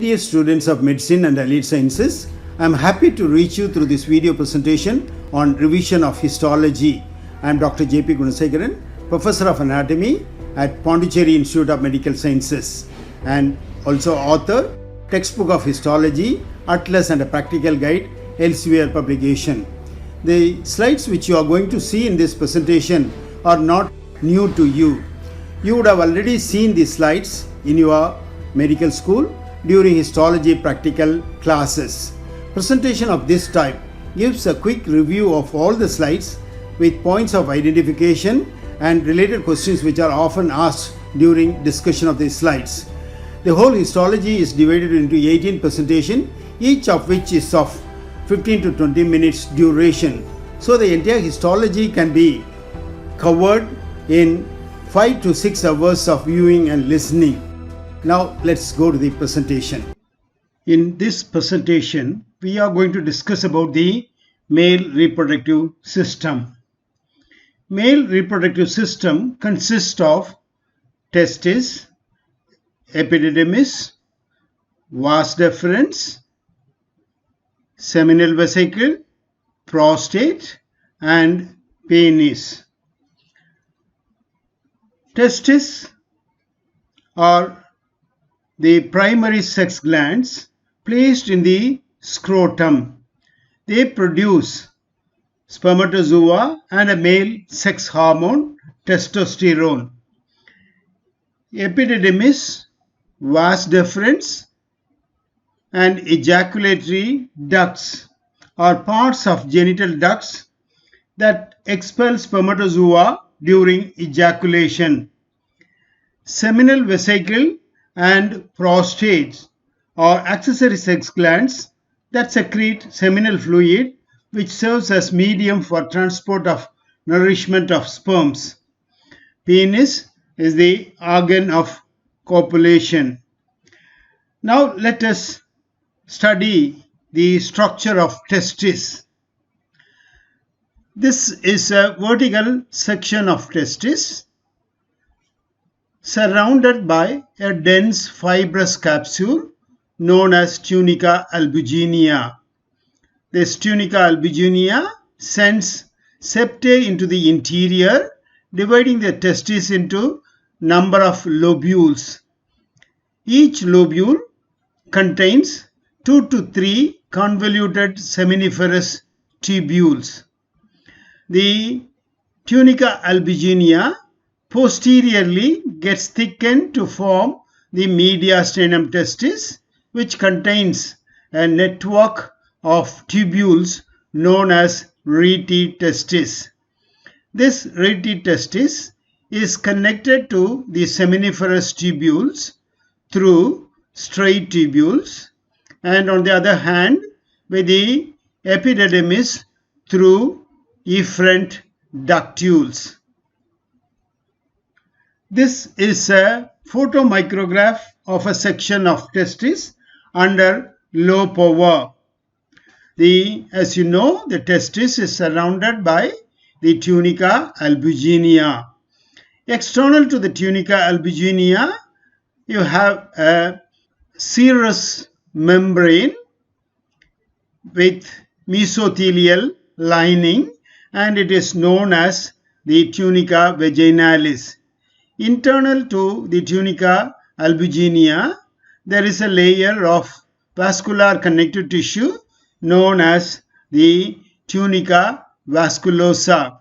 Dear students of medicine and allied sciences, I am happy to reach you through this video presentation on revision of histology. I am Dr. J.P. Gunasekharan, Professor of Anatomy at Pondicherry Institute of Medical Sciences and also author, Textbook of Histology, Atlas and a Practical Guide, Elsevier publication. The slides which you are going to see in this presentation are not new to you. You would have already seen these slides in your medical school during histology practical classes. Presentation of this type gives a quick review of all the slides with points of identification and related questions which are often asked during discussion of these slides. The whole histology is divided into 18 presentations, each of which is of 15 to 20 minutes duration. So the entire histology can be covered in 5 to 6 hours of viewing and listening. Now let's go to the presentation. In this presentation, we are going to discuss about the male reproductive system. Male reproductive system consists of testis, epididymis, vas deferens, seminal vesicle, prostate, and penis. Testes are the primary sex glands placed in the scrotum. They produce spermatozoa and a male sex hormone, testosterone. Epididymis, vas deferens, and ejaculatory ducts are parts of genital ducts that expel spermatozoa during ejaculation. Seminal vesicle and prostate are accessory sex glands that secrete seminal fluid which serves as medium for transport of nourishment of sperms. Penis is the organ of copulation. Now let us study the structure of testis. This is a vertical section of testis surrounded by a dense fibrous capsule known as tunica albuginea. This tunica albuginea sends septae into the interior, dividing the testis into number of lobules. Each lobule contains 2 to 3 convoluted seminiferous tubules. The tunica albuginea posteriorly gets thickened to form the mediastinum testis, which contains a network of tubules known as rete testis. This rete testis is connected to the seminiferous tubules through straight tubules, and on the other hand with the epididymis through efferent ductules. This is a photomicrograph of a section of testis under low power. As you know, the testis is surrounded by the tunica albuginea. External to the tunica albuginea, you have a serous membrane with mesothelial lining, and it is known as the tunica vaginalis. Internal to the tunica albuginea, there is a layer of vascular connective tissue known as the tunica vasculosa.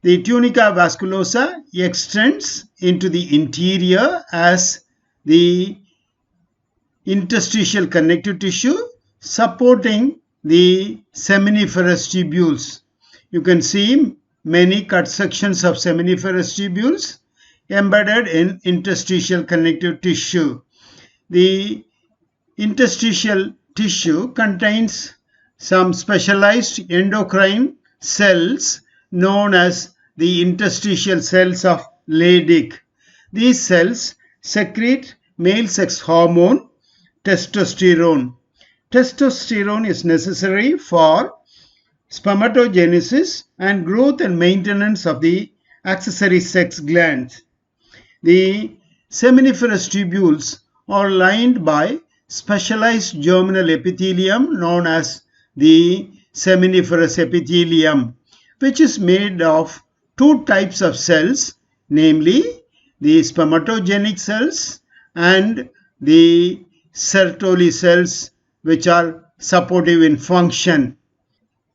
The tunica vasculosa extends into the interior as the interstitial connective tissue supporting the seminiferous tubules. You can see many cut sections of seminiferous tubules embedded in interstitial connective tissue. The interstitial tissue contains some specialized endocrine cells known as the interstitial cells of Leydig. These cells secrete male sex hormone, testosterone. Testosterone is necessary for spermatogenesis and growth and maintenance of the accessory sex glands. The seminiferous tubules are lined by specialized germinal epithelium known as the seminiferous epithelium, which is made of two types of cells, namely the spermatogenic cells and the Sertoli cells, which are supportive in function.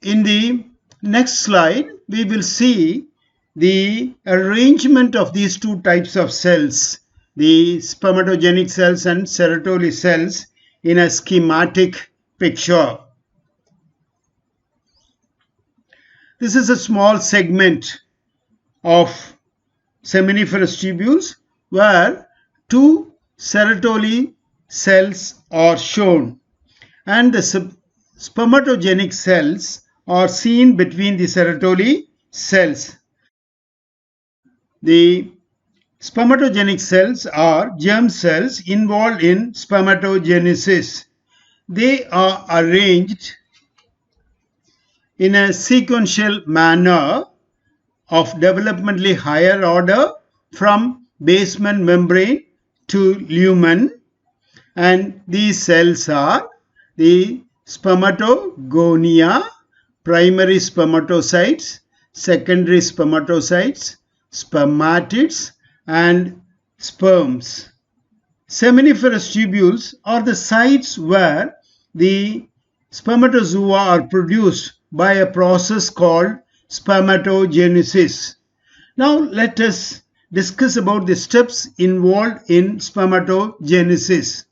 In the next slide, we will see the arrangement of these two types of cells, the spermatogenic cells and Sertoli cells, in a schematic picture. This is a small segment of seminiferous tubules where two Sertoli cells are shown, and the spermatogenic cells are seen between the Sertoli cells. The spermatogenic cells are germ cells involved in spermatogenesis. They are arranged in a sequential manner of developmentally higher order from basement membrane to lumen, and these cells are the spermatogonia, primary spermatocytes, secondary spermatocytes, spermatids, and sperms. Seminiferous tubules are the sites where the spermatozoa are produced by a process called spermatogenesis. Now let us discuss about the steps involved in spermatogenesis.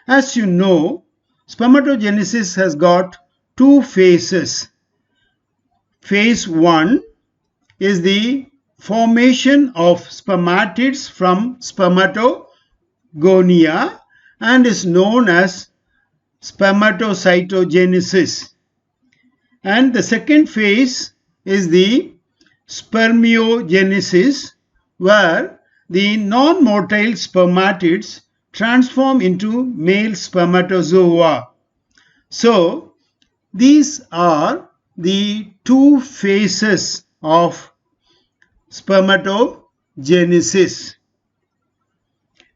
As you know, spermatogenesis has got two phases. Phase 1 is the formation of spermatids from spermatogonia and is known as spermatocytogenesis. And the second phase is the spermiogenesis, where the non-motile spermatids transform into male spermatozoa. So, these are the two phases of spermatogenesis.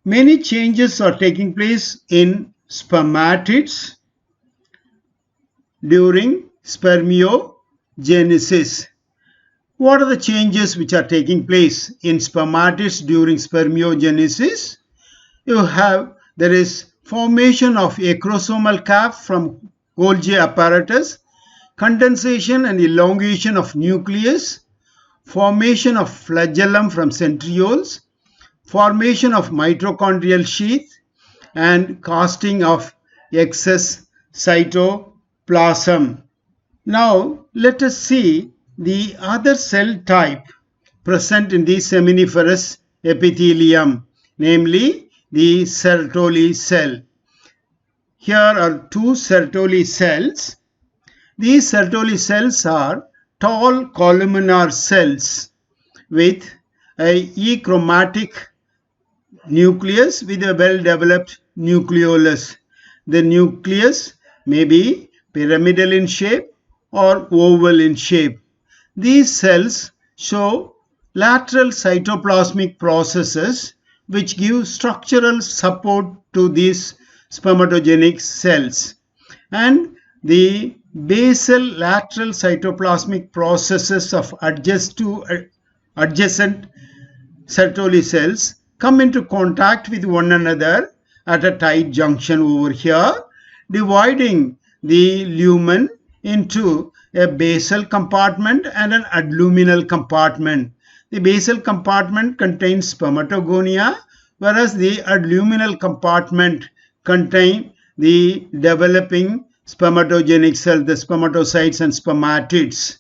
Many changes are taking place in spermatids during spermiogenesis. What are the changes which are taking place in spermatids during spermiogenesis? There is formation of acrosomal cap from Golgi apparatus, condensation and elongation of nucleus, formation of flagellum from centrioles, formation of mitochondrial sheath, and casting of excess cytoplasm. Now let us see the other cell type present in the seminiferous epithelium, namely the Sertoli cell. Here are two Sertoli cells. These Sertoli cells are tall columnar cells with a echromatic nucleus with a well-developed nucleolus. The nucleus may be pyramidal in shape or oval in shape. These cells show lateral cytoplasmic processes which give structural support to these spermatogenic cells, and the basal lateral cytoplasmic processes of adjacent Sertoli cells come into contact with one another at a tight junction over here, dividing the lumen into a basal compartment and an adluminal compartment. The basal compartment contains spermatogonia, whereas the adluminal compartment contains the developing spermatogenic cells, the spermatocytes and spermatids.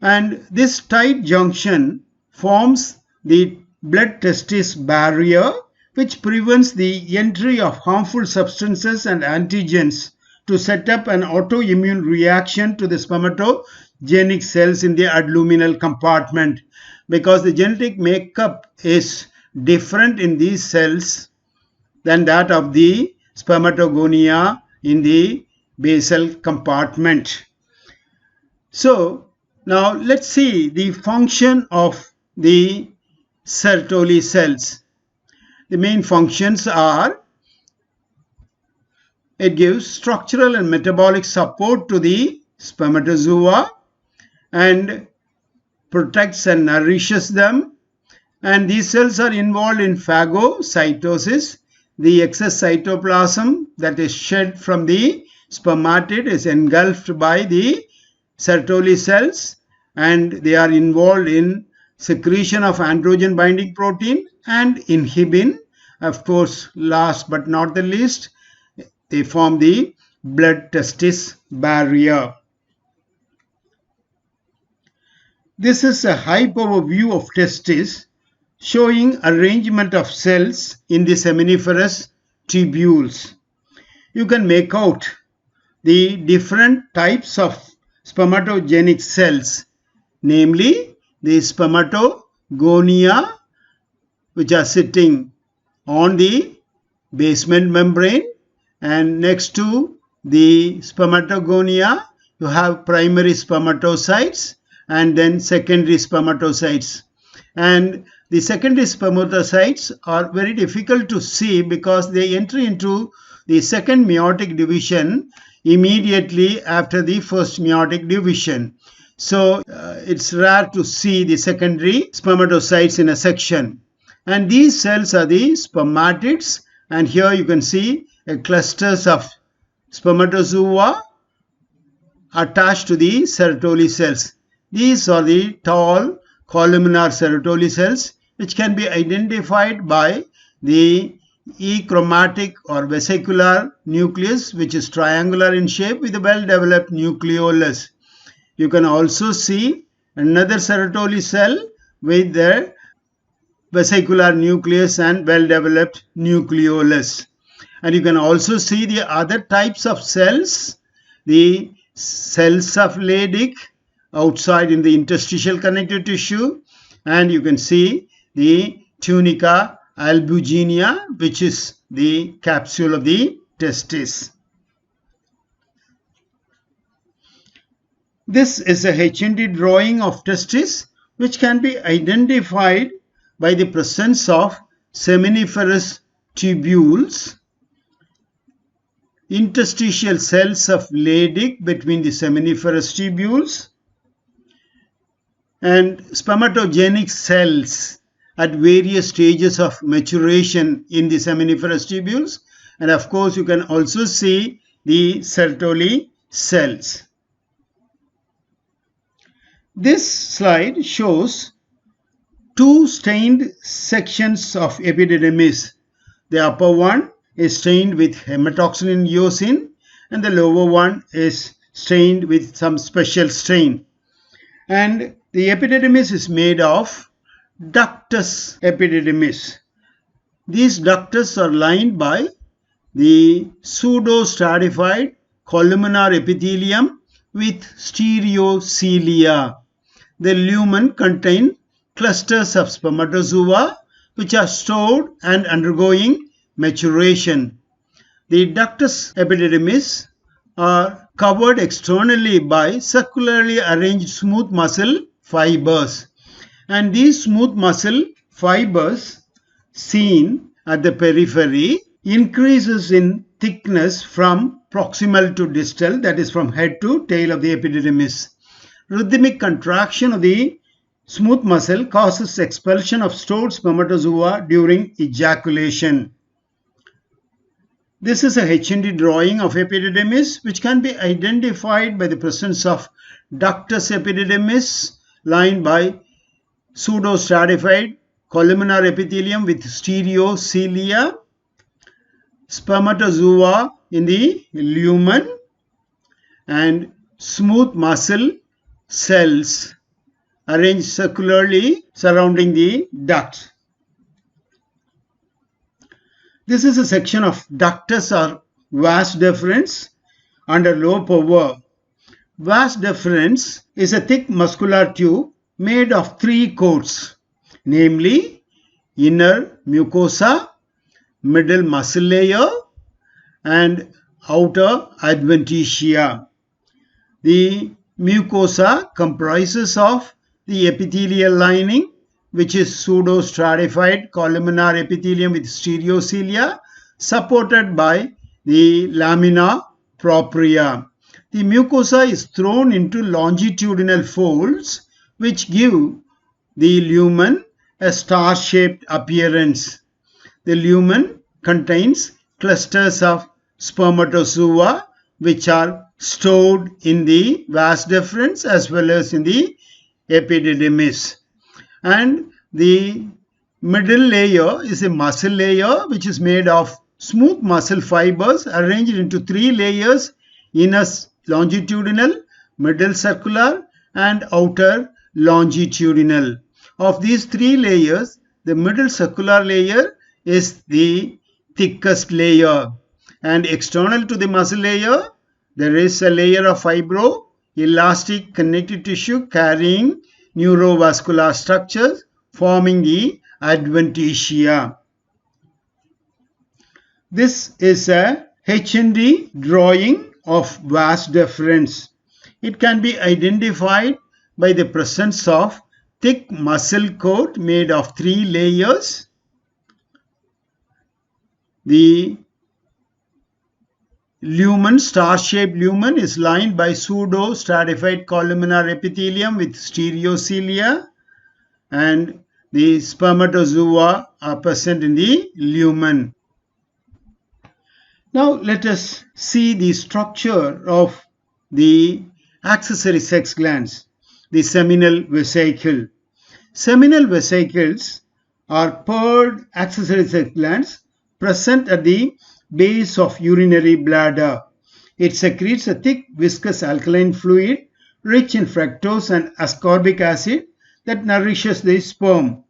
And this tight junction forms the blood-testis barrier, which prevents the entry of harmful substances and antigens to set up an autoimmune reaction to the spermatogenic cells in the adluminal compartment, because the genetic makeup is different in these cells than that of the spermatogonia in the basal compartment. So now let's see the function of the Sertoli cells. The main functions are It gives structural and metabolic support to the spermatozoa and protects and nourishes them. And these cells are involved in phagocytosis. The excess cytoplasm that is shed from the spermatid is engulfed by the Sertoli cells, and they are involved in secretion of androgen binding protein and inhibin. Of course, last but not the least, they form the blood-testis barrier. This is a high-power view of testis showing arrangement of cells in the seminiferous tubules. You can make out the different types of spermatogenic cells, namely the spermatogonia, which are sitting on the basement membrane, and next to the spermatogonia you have primary spermatocytes and then secondary spermatocytes. And the secondary spermatocytes are very difficult to see because they enter into the second meiotic division immediately after the first meiotic division. So it's rare to see the secondary spermatocytes in a section. And these cells are the spermatids, and here you can see clusters of spermatozoa attached to the Sertoli cells. These are the tall columnar Sertoli cells, which can be identified by the achromatic or vesicular nucleus, which is triangular in shape with a well-developed nucleolus. You can also see another Sertoli cell with the vesicular nucleus and well-developed nucleolus. And you can also see the other types of cells, the cells of Leydig outside in the interstitial connective tissue, and you can see the tunica albuginea, which is the capsule of the testis. This is a HND drawing of testis, which can be identified by the presence of seminiferous tubules, interstitial cells of Leydig between the seminiferous tubules, and spermatogenic cells at various stages of maturation in the seminiferous tubules. And of course, you can also see the Sertoli cells. This slide shows two stained sections of epididymis. The upper one is stained with hematoxylin and eosin, and the lower one is stained with some special stain. And the epididymis is made of ductus epididymis. These ductus are lined by the pseudostratified columnar epithelium with stereocilia. The lumen contains clusters of spermatozoa which are stored and undergoing maturation. The ductus epididymis are covered externally by circularly arranged smooth muscle fibers, and these smooth muscle fibers seen at the periphery increases in thickness from proximal to distal, that is from head to tail of the epididymis. Rhythmic contraction of the smooth muscle causes expulsion of stored spermatozoa during ejaculation. This is a HND drawing of epididymis, which can be identified by the presence of ductus epididymis lined by pseudostratified columnar epithelium with stereocilia, spermatozoa in the lumen, and smooth muscle cells arranged circularly surrounding the duct. This is a section of ductus or vas deferens under low power. Vas deferens is a thick muscular tube made of three coats, namely inner mucosa, middle muscle layer, and outer adventitia. The mucosa comprises of the epithelial lining, which is pseudostratified columnar epithelium with stereocilia, supported by the lamina propria. The mucosa is thrown into longitudinal folds which give the lumen a star-shaped appearance. The lumen contains clusters of spermatozoa which are stored in the vas deferens as well as in the epididymis. And the middle layer is a muscle layer which is made of smooth muscle fibers arranged into three layers: inner longitudinal, middle circular, and outer longitudinal. Of these three layers, the middle circular layer is the thickest layer, and external to the muscle layer there is a layer of fibro-elastic connective tissue carrying neurovascular structures forming the adventitia. This is a H&D drawing of vas deferens. It can be identified by the presence of thick muscle coat made of three layers. The lumen, star-shaped lumen, is lined by pseudo-stratified columnar epithelium with stereocilia, and the spermatozoa are present in the lumen. Now let us see the structure of the accessory sex glands, the seminal vesicle. Seminal vesicles are paired accessory sex glands present at the base of urinary bladder. It secretes a thick viscous alkaline fluid rich in fructose and ascorbic acid that nourishes the sperm.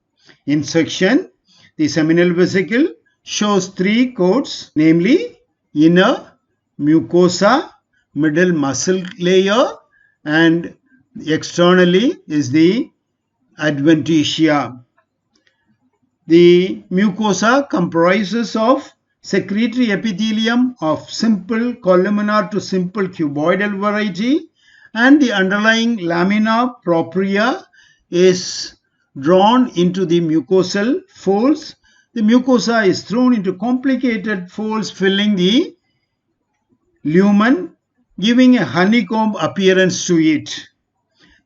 In section, the seminal vesicle shows three coats, namely inner mucosa, middle muscle layer, and externally is the adventitia. The mucosa comprises of secretory epithelium of simple columnar to simple cuboidal variety, and the underlying lamina propria is drawn into the mucosal folds. The mucosa is thrown into complicated folds filling the lumen, giving a honeycomb appearance to it.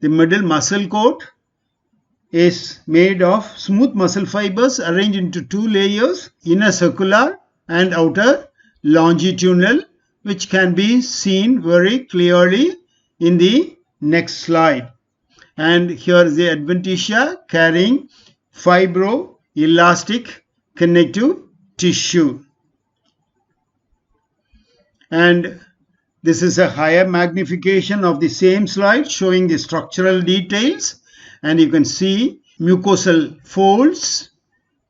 The middle muscle coat is made of smooth muscle fibers arranged into two layers, inner circular and outer longitudinal, which can be seen very clearly in the next slide. And here is the adventitia carrying fibro-elastic connective tissue. And this is a higher magnification of the same slide showing the structural details, and you can see mucosal folds,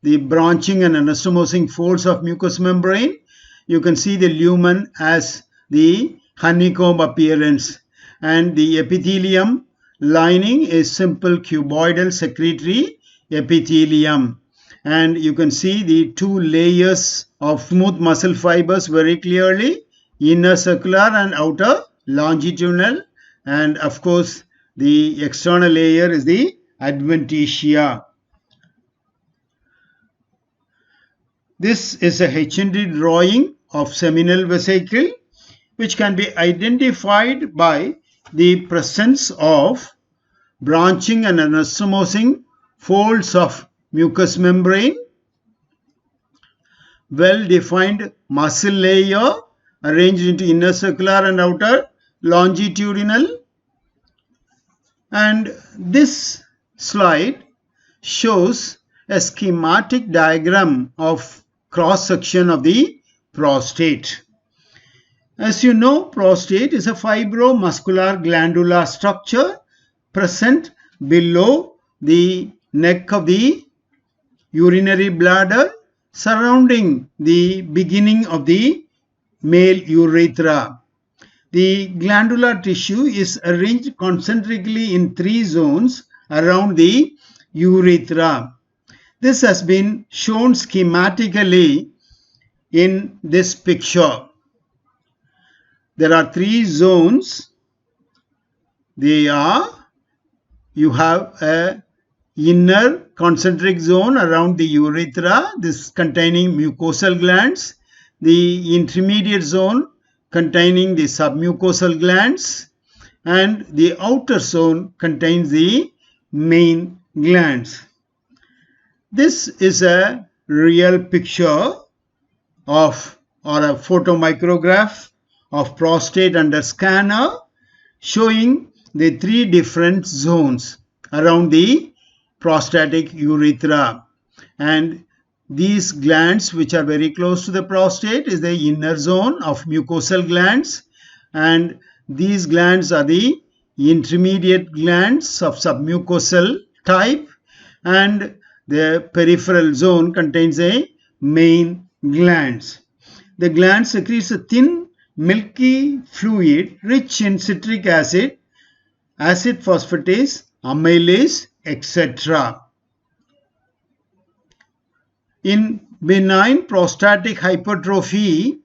the branching and anastomosing folds of mucous membrane. You can see the lumen as the honeycomb appearance, and the epithelium lining is simple cuboidal secretory epithelium, and you can see the two layers of smooth muscle fibers very clearly, inner circular and outer longitudinal, and of course the external layer is the adventitia. This is a H&D drawing of seminal vesicle, which can be identified by the presence of branching and anastomosing folds of mucous membrane, well-defined muscle layer arranged into inner circular and outer longitudinal. And this slide shows a schematic diagram of cross-section of the prostate. As you know, prostate is a fibromuscular glandular structure present below the neck of the urinary bladder, surrounding the beginning of the male urethra. The glandular tissue is arranged concentrically in three zones around the urethra. This has been shown schematically in this picture. There are three zones. You have a inner concentric zone around the urethra, this containing mucosal glands. the intermediate zone containing the submucosal glands, and the outer zone contains the main glands. This is a real picture of or a photomicrograph of prostate under scanner showing the three different zones around the prostatic urethra, and these glands which are very close to the prostate is the inner zone of mucosal glands, and these glands are the intermediate glands of submucosal type, and the peripheral zone contains a main glands. The gland secretes a thin milky fluid rich in citric acid, acid phosphatase, amylase, etc. In benign prostatic hypertrophy,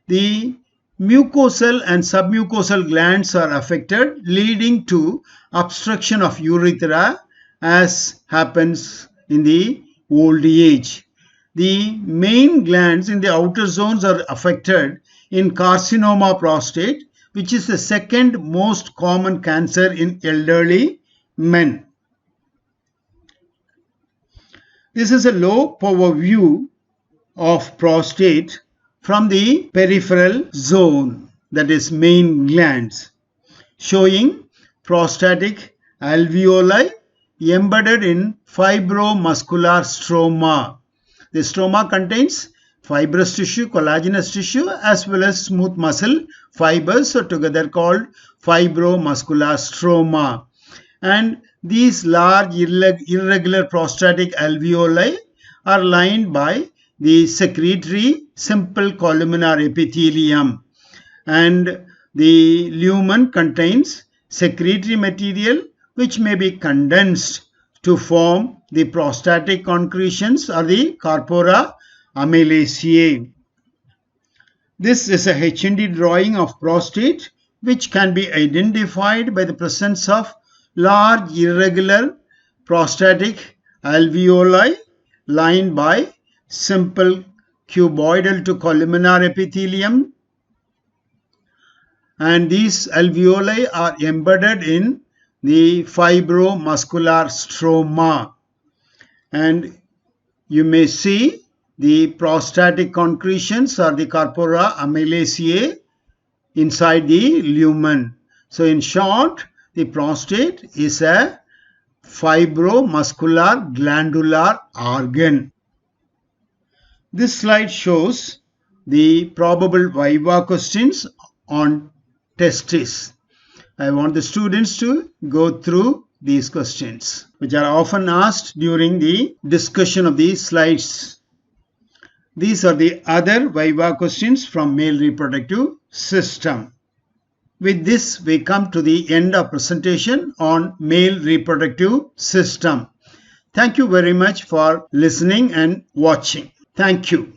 the mucosal and submucosal glands are affected, leading to obstruction of urethra as happens in the old age. The main glands in the outer zones are affected in carcinoma prostate, which is the second most common cancer in elderly men. This is a low power view of prostate from the peripheral zone, that is main glands, showing prostatic alveoli embedded in fibromuscular stroma. The stroma contains fibrous tissue, collagenous tissue, as well as smooth muscle fibers, so together called fibromuscular stroma. And these large irregular prostatic alveoli are lined by the secretory simple columnar epithelium, and the lumen contains secretory material which may be condensed to form the prostatic concretions or the corpora amylaceae. This is a HND drawing of prostate which can be identified by the presence of large irregular prostatic alveoli lined by simple cuboidal to columnar epithelium, and these alveoli are embedded in the fibromuscular stroma, and you may see the prostatic concretions or the corpora amylaceae inside the lumen. So in short, the prostate is a fibromuscular glandular organ. This slide shows the probable viva questions on testis. I want the students to go through these questions, which are often asked during the discussion of these slides. These are the other viva questions from male reproductive system. With this, we come to the end of presentation on male reproductive system. Thank you very much for listening and watching. Thank you.